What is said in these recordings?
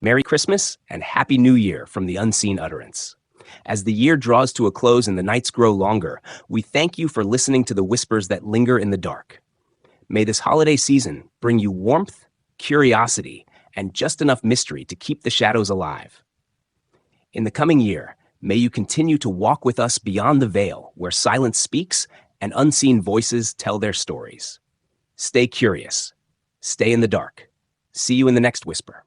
Merry Christmas and Happy New Year from the Unseen Utterance. As the year draws to a close and the nights grow longer, we thank you for listening to the whispers that linger in the dark. May this holiday season bring you warmth, curiosity, and just enough mystery to keep the shadows alive. In the coming year, may you continue to walk with us beyond the veil where silence speaks and unseen voices tell their stories. Stay curious. Stay in the dark. See you in the next whisper.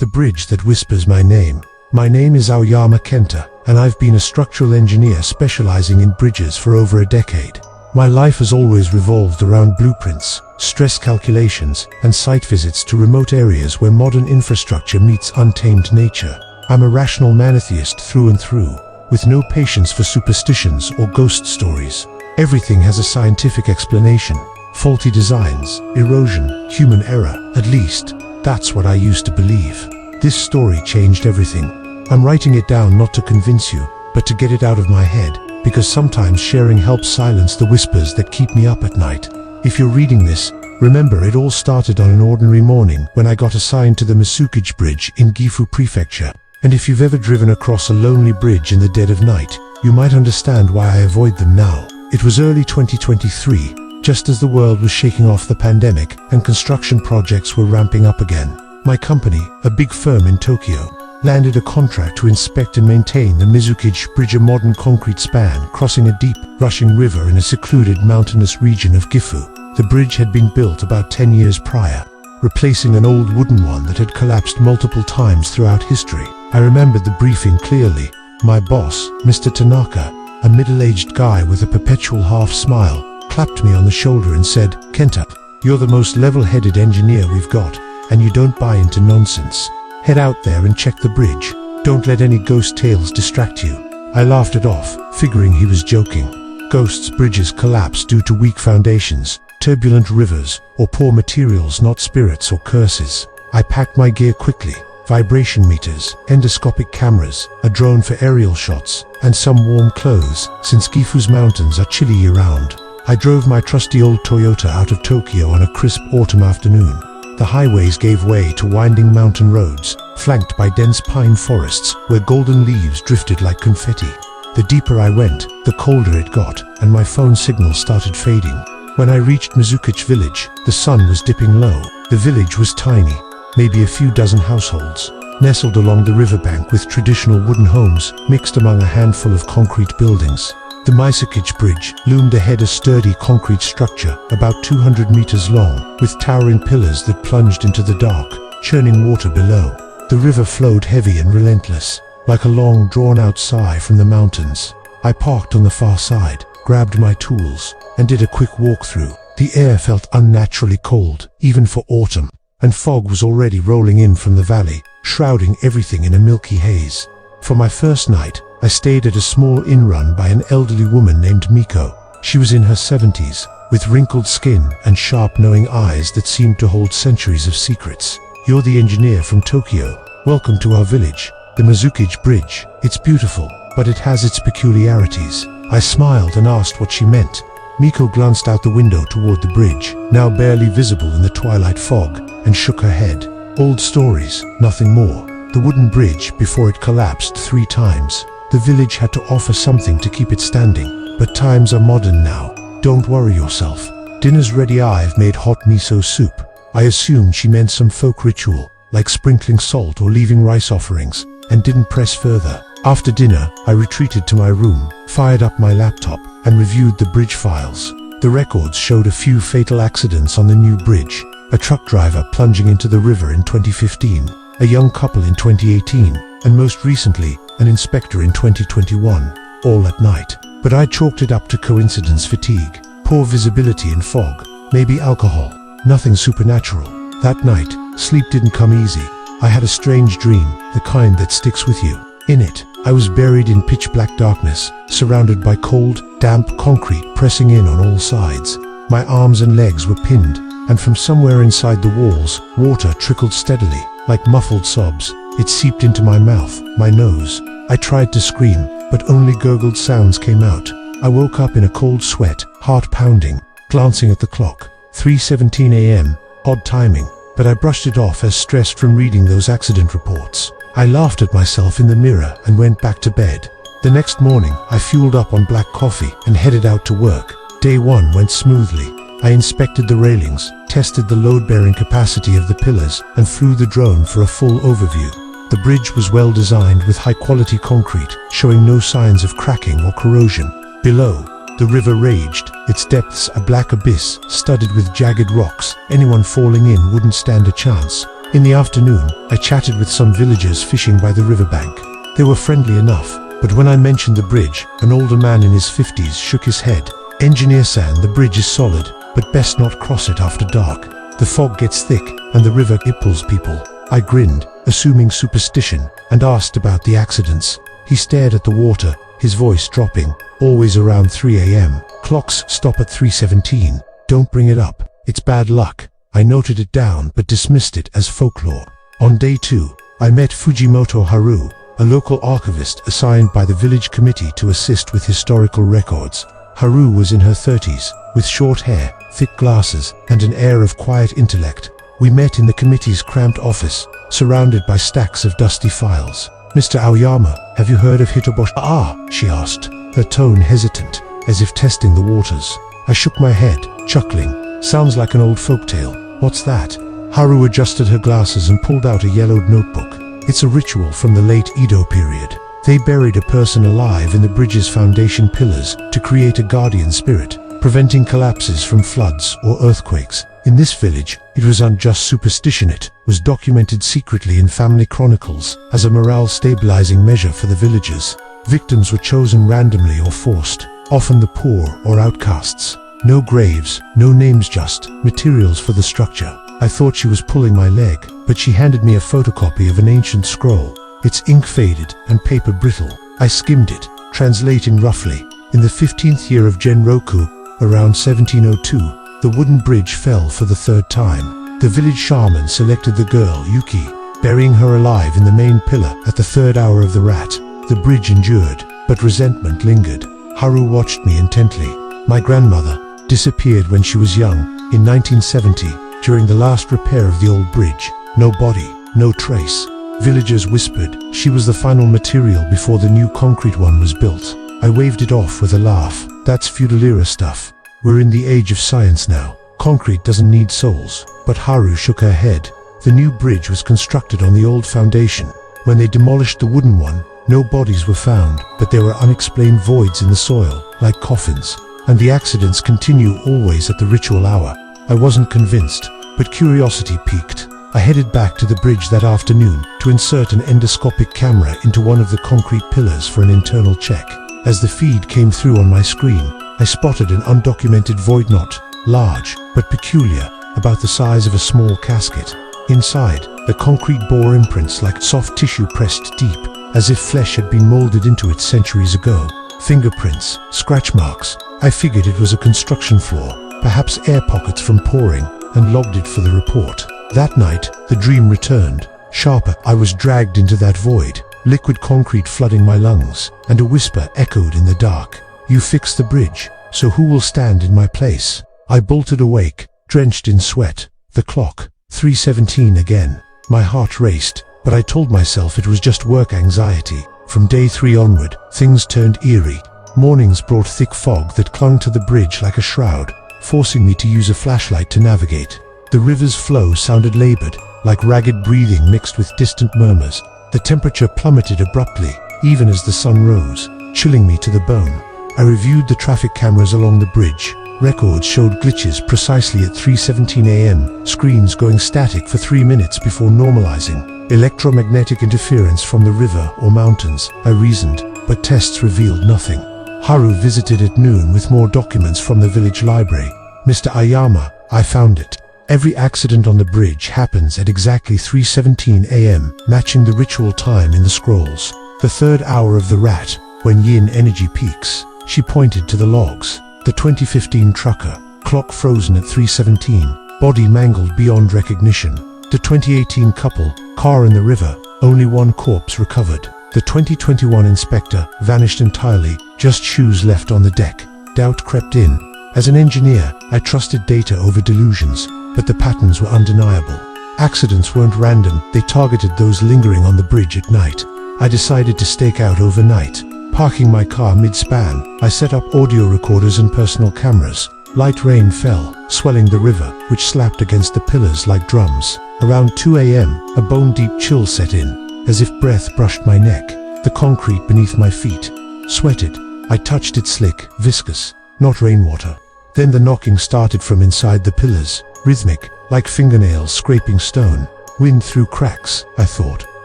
The bridge that whispers my name. My name is Aoyama Kenta, and I've been a structural engineer specializing in bridges for over a decade. My life has always revolved around blueprints, stress calculations, and site visits to remote areas where modern infrastructure meets untamed nature. I'm a rational monotheist through and through, with no patience for superstitions or ghost stories. Everything has a scientific explanation. Faulty designs, erosion, human error. At least, that's what I used to believe. This story changed everything. I'm writing it down not to convince you, but to get it out of my head, because sometimes sharing helps silence the whispers that keep me up at night. If you're reading this, remember it all started on an ordinary morning when I got assigned to the Mizukage Bridge in Gifu Prefecture. And if you've ever driven across a lonely bridge in the dead of night, you might understand why I avoid them now. It was early 2023. Just as the world was shaking off the pandemic and construction projects were ramping up again. My company, a big firm in Tokyo, landed a contract to inspect and maintain the Mizukage Bridge, a modern concrete span crossing a deep, rushing river in a secluded mountainous region of Gifu. The bridge had been built about 10 years prior, replacing an old wooden one that had collapsed multiple times throughout history. I remembered the briefing clearly. My boss, Mr. Tanaka, a middle-aged guy with a perpetual half-smile, clapped me on the shoulder and said, "Kenta, you're the most level-headed engineer we've got, and you don't buy into nonsense. Head out there and check the bridge. Don't let any ghost tales distract you." I laughed it off, figuring he was joking. Ghosts' bridges collapse due to weak foundations, turbulent rivers, or poor materials, not spirits or curses. I packed my gear quickly. Vibration meters, endoscopic cameras, a drone for aerial shots, and some warm clothes, since Gifu's mountains are chilly year-round. I drove my trusty old Toyota out of Tokyo on a crisp autumn afternoon. The highways gave way to winding mountain roads, flanked by dense pine forests where golden leaves drifted like confetti. The deeper I went, the colder it got, and my phone signal started fading. When I reached Mizukage village, the sun was dipping low. The village was tiny, maybe a few dozen households, nestled along the riverbank with traditional wooden homes mixed among a handful of concrete buildings. The Mizukage Bridge loomed ahead, a sturdy concrete structure about 200 meters long, with towering pillars that plunged into the dark, churning water below. The river flowed heavy and relentless, like a long drawn-out sigh from the mountains. I parked on the far side, grabbed my tools, and did a quick walkthrough. The air felt unnaturally cold, even for autumn, and fog was already rolling in from the valley, shrouding everything in a milky haze. For my first night, I stayed at a small inn run by an elderly woman named Miko. She was in her 70s, with wrinkled skin and sharp knowing eyes that seemed to hold centuries of secrets. "You're the engineer from Tokyo. Welcome to our village, the Mizukage Bridge. It's beautiful, but it has its peculiarities." I smiled and asked what she meant. Miko glanced out the window toward the bridge, now barely visible in the twilight fog, and shook her head. "Old stories, nothing more. The wooden bridge, before it collapsed 3 times. The village had to offer something to keep it standing, but times are modern now. Don't worry yourself. Dinner's ready. I've made hot miso soup." I assumed she meant some folk ritual, like sprinkling salt or leaving rice offerings, and didn't press further. After dinner, I retreated to my room, fired up my laptop, and reviewed the bridge files. The records showed a few fatal accidents on the new bridge. A truck driver plunging into the river in 2015, a young couple in 2018, and most recently, an inspector in 2021, all at night. But I chalked it up to coincidence, fatigue, poor visibility and fog, maybe alcohol, nothing supernatural. That night, sleep didn't come easy. I had a strange dream, the kind that sticks with you. In it, I was buried in pitch-black darkness, surrounded by cold, damp concrete pressing in on all sides. My arms and legs were pinned, and from somewhere inside the walls, water trickled steadily, like muffled sobs. It seeped into my mouth, my nose. I tried to scream, but only gurgled sounds came out. I woke up in a cold sweat, heart pounding, glancing at the clock. 3:17 a.m., odd timing. but I brushed it off as stressed from reading those accident reports. I laughed at myself in the mirror and went back to bed. The next morning, I fueled up on black coffee and headed out to work. Day 1 went smoothly. I inspected the railings, tested the load-bearing capacity of the pillars, and flew the drone for a full overview. The bridge was well designed with high-quality concrete, showing no signs of cracking or corrosion. Below, the river raged, its depths a black abyss, studded with jagged rocks. Anyone falling in wouldn't stand a chance. In the afternoon, I chatted with some villagers fishing by the riverbank. They were friendly enough, but when I mentioned the bridge, an older man in his 50s shook his head. "Engineer-san, the bridge is solid, but best not cross it after dark. The fog gets thick, and the river pulls people." I grinned, assuming superstition, and asked about the accidents. He stared at the water, his voice dropping. "Always around 3 a.m. Clocks stop at 3:17. Don't bring it up. It's bad luck." I noted it down but dismissed it as folklore. On day 2, I met Fujimoto Haru, a local archivist assigned by the village committee to assist with historical records. Haru was in her 30s, with short hair, thick glasses, and an air of quiet intellect. We met in the committee's cramped office, surrounded by stacks of dusty files. "Mr. Aoyama, have you heard of Hitobashira?" she asked, her tone hesitant, as if testing the waters. I shook my head, chuckling. "Sounds like an old folktale. What's that?" Haru adjusted her glasses and pulled out a yellowed notebook. "It's a ritual from the late Edo period. They buried a person alive in the bridge's foundation pillars to create a guardian spirit, preventing collapses from floods or earthquakes. In this village, it was unjust superstition. It was documented secretly in family chronicles as a morale-stabilizing measure for the villagers. Victims were chosen randomly or forced, often the poor or outcasts. No graves, no names, just materials for the structure." I thought she was pulling my leg, but she handed me a photocopy of an ancient scroll. Its ink faded and paper brittle. I skimmed it, translating roughly. In the 15th year of Genroku, around 1702, the wooden bridge fell for the 3rd time. The village shaman selected the girl, Yuki, burying her alive in the main pillar at the 3rd hour of the rat. The bridge endured, but resentment lingered. Haru watched me intently. "My grandmother disappeared when she was young, in 1970, during the last repair of the old bridge. No body, no trace. Villagers whispered she was the final material before the new concrete one was built." I waved it off with a laugh. "That's feudal era stuff. We're in the age of science now. Concrete doesn't need souls." But Haru shook her head. The new bridge was constructed on the old foundation. When they demolished the wooden one, no bodies were found, but there were unexplained voids in the soil, like coffins. And the accidents continue always at the ritual hour. I wasn't convinced, but curiosity piqued. I headed back to the bridge that afternoon to insert an endoscopic camera into one of the concrete pillars for an internal check. As the feed came through on my screen, I spotted an undocumented void knot, large but peculiar, about the size of a small casket. Inside, the concrete bore imprints like soft tissue pressed deep, as if flesh had been molded into it centuries ago. Fingerprints, scratch marks. I figured it was a construction floor, perhaps air pockets from pouring, and logged it for the report. That night, the dream returned. Sharper, I was dragged into that void, liquid concrete flooding my lungs, and a whisper echoed in the dark. "You fixed the bridge, so who will stand in my place?" I bolted awake, drenched in sweat. The clock, 3:17 again. My heart raced, but I told myself it was just work anxiety. From day 3 onward, things turned eerie. Mornings brought thick fog that clung to the bridge like a shroud, forcing me to use a flashlight to navigate. The river's flow sounded labored, like ragged breathing mixed with distant murmurs. The temperature plummeted abruptly, even as the sun rose, chilling me to the bone. I reviewed the traffic cameras along the bridge. Records showed glitches precisely at 3:17 a.m., screens going static for 3 minutes before normalizing. Electromagnetic interference from the river or mountains, I reasoned, but tests revealed nothing. Haru visited at noon with more documents from the village library. "Mr. Aoyama, I found it. Every accident on the bridge happens at exactly 3:17 a.m., matching the ritual time in the scrolls. The 3rd hour of the rat, when yin energy peaks." She pointed to the logs. The 2015 trucker, clock frozen at 3:17, body mangled beyond recognition. The 2018 couple, car in the river, only one corpse recovered. The 2021 inspector vanished entirely, just shoes left on the deck. Doubt crept in. As an engineer, I trusted data over delusions, but the patterns were undeniable. Accidents weren't random, they targeted those lingering on the bridge at night. I decided to stake out overnight. Parking my car mid-span, I set up audio recorders and personal cameras. Light rain fell, swelling the river, which slapped against the pillars like drums. Around 2 a.m., a bone-deep chill set in, as if breath brushed my neck. The concrete beneath my feet sweated. I touched it slick, viscous, not rainwater. Then the knocking started from inside the pillars, rhythmic, like fingernails scraping stone. Wind through cracks, I thought,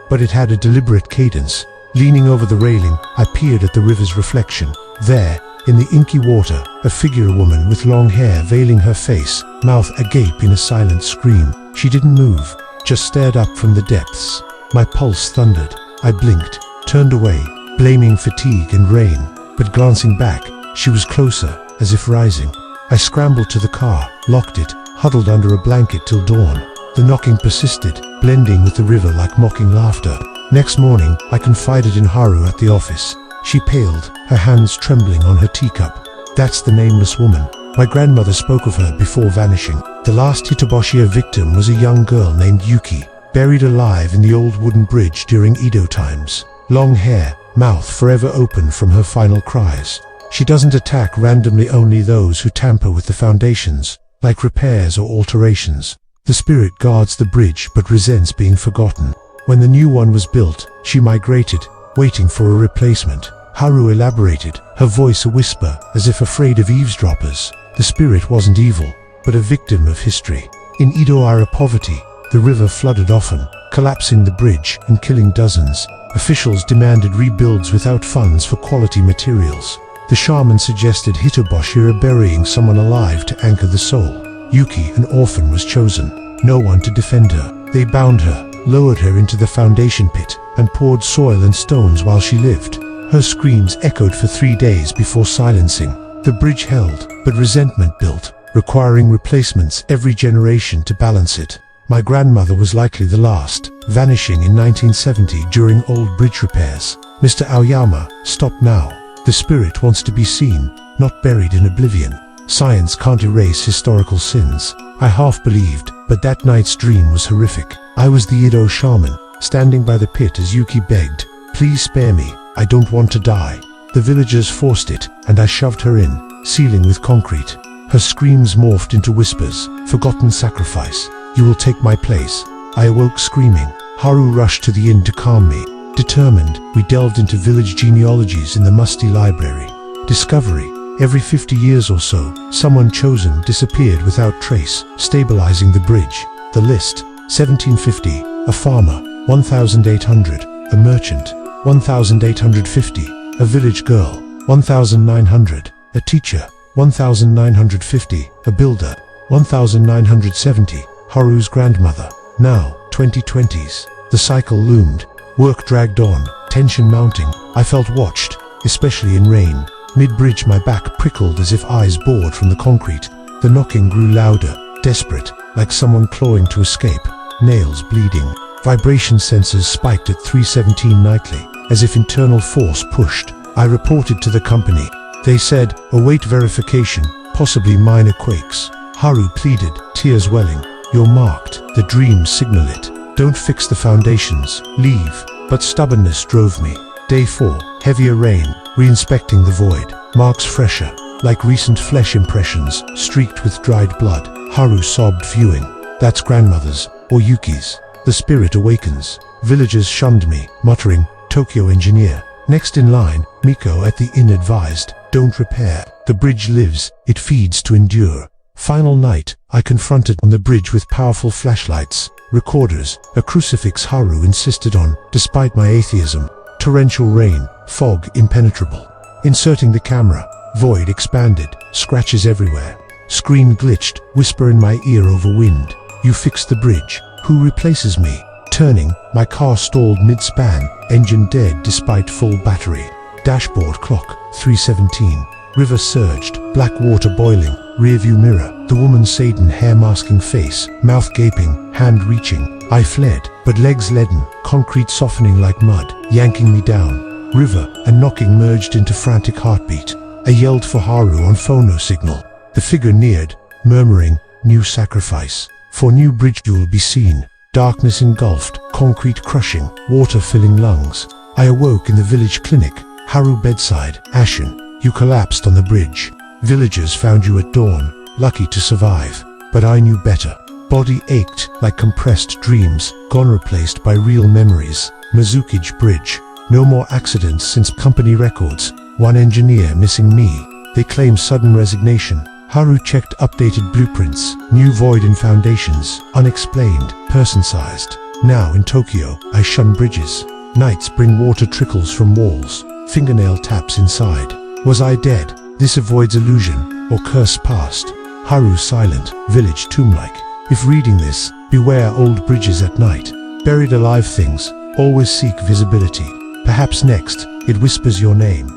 but it had a deliberate cadence. Leaning over the railing, I peered at the river's reflection. There, in the inky water, a figure, a woman with long hair veiling her face, mouth agape in a silent scream. She didn't move, just stared up from the depths. My pulse thundered. I blinked, turned away, blaming fatigue and rain, but glancing back, she was closer, as if rising. I scrambled to the car, locked it, huddled under a blanket till dawn. The knocking persisted, blending with the river like mocking laughter. Next morning, I confided in Haru at the office. She paled, her hands trembling on her teacup. That's the nameless woman. My grandmother spoke of her before vanishing. The last Hitobashira victim was a young girl named Yuki, buried alive in the old wooden bridge during Edo times. Long hair, mouth forever open from her final cries. She doesn't attack randomly, only those who tamper with the foundations, like repairs or alterations. The spirit guards the bridge but resents being forgotten. When the new one was built, she migrated, waiting for a replacement. Haru elaborated, her voice a whisper, as if afraid of eavesdroppers. The spirit wasn't evil, but a victim of history. In Edo-era poverty, the river flooded often, collapsing the bridge and killing dozens. Officials demanded rebuilds without funds for quality materials. The shaman suggested Hitobashira burying someone alive to anchor the soul. Yuki, an orphan, was chosen. No one to defend her. They bound her, lowered her into the foundation pit, and poured soil and stones while she lived. Her screams echoed for 3 days before silencing. The bridge held, but resentment built, requiring replacements every generation to balance it. My grandmother was likely the last, vanishing in 1970 during old bridge repairs. Mr. Aoyama, stop now. The spirit wants to be seen, not buried in oblivion. Science can't erase historical sins. I half believed, but that night's dream was horrific. I was the Edo shaman, standing by the pit as Yuki begged, "Please spare me, I don't want to die." The villagers forced it, and I shoved her in, sealing with concrete. Her screams morphed into whispers, "Forgotten sacrifice. You will take my place." I awoke screaming. Haru rushed to the inn to calm me. Determined, we delved into village genealogies in the musty library. Discovery: every 50 years or so, someone chosen disappeared without trace, stabilizing the bridge. The list: 1750, a farmer; 1800, a merchant; 1850, a village girl; 1900, a teacher; 1950, a builder; 1970, Haru's grandmother. Now, 2020s. The cycle loomed. Work dragged on, tension mounting. I felt watched, especially in rain. Mid-bridge my back prickled as if eyes bored from the concrete. The knocking grew louder, desperate, like someone clawing to escape. Nails bleeding. Vibration sensors spiked at 317 nightly, as if internal force pushed. I reported to the company. They said, await verification, possibly minor quakes. Haru pleaded, tears welling. You're marked. The dreams signal it. Don't fix the foundations. Leave. But stubbornness drove me. Day 4, heavier rain, re-inspecting the void. Marks fresher, like recent flesh impressions, streaked with dried blood. Haru sobbed, viewing. That's grandmother's, or Yuki's. The spirit awakens. Villagers shunned me, muttering, Tokyo engineer. Next in line, Miko at the inn advised, don't repair. The bridge lives, it feeds to endure. Final night, I confronted on the bridge with powerful flashlights, recorders, a crucifix Haru insisted on, despite my atheism. Torrential rain, fog impenetrable. Inserting the camera, void expanded, scratches everywhere. Screen glitched, whisper in my ear over wind. You fixed the bridge. Who replaces me? Turning, my car stalled mid-span, engine dead despite full battery. Dashboard clock, 3:17. River surged, black water boiling, rearview mirror, the woman's seitan hair masking face, mouth gaping, hand reaching. I fled, but legs leaden, concrete softening like mud, yanking me down. River and knocking merged into frantic heartbeat. I yelled for Haru on phono signal. The figure neared, murmuring, new sacrifice. For new bridge you will be seen. Darkness engulfed, concrete crushing, water filling lungs. I awoke in the village clinic. Haru bedside, ashen. You collapsed on the bridge. Villagers found you at dawn, lucky to survive. But I knew better. Body ached like compressed dreams, gone replaced by real memories. Mizukage Bridge. No more accidents since company records. One engineer missing me. They claim sudden resignation. Haru checked updated blueprints. New void in foundations. Unexplained. Person-sized. Now in Tokyo, I shun bridges. Nights bring water trickles from walls. Fingernail taps inside. Was I dead? This avoids illusion or curse past. Haru silent, village tomb-like. If reading this, beware old bridges at night. Buried alive things always seek visibility. Perhaps next, it whispers your name.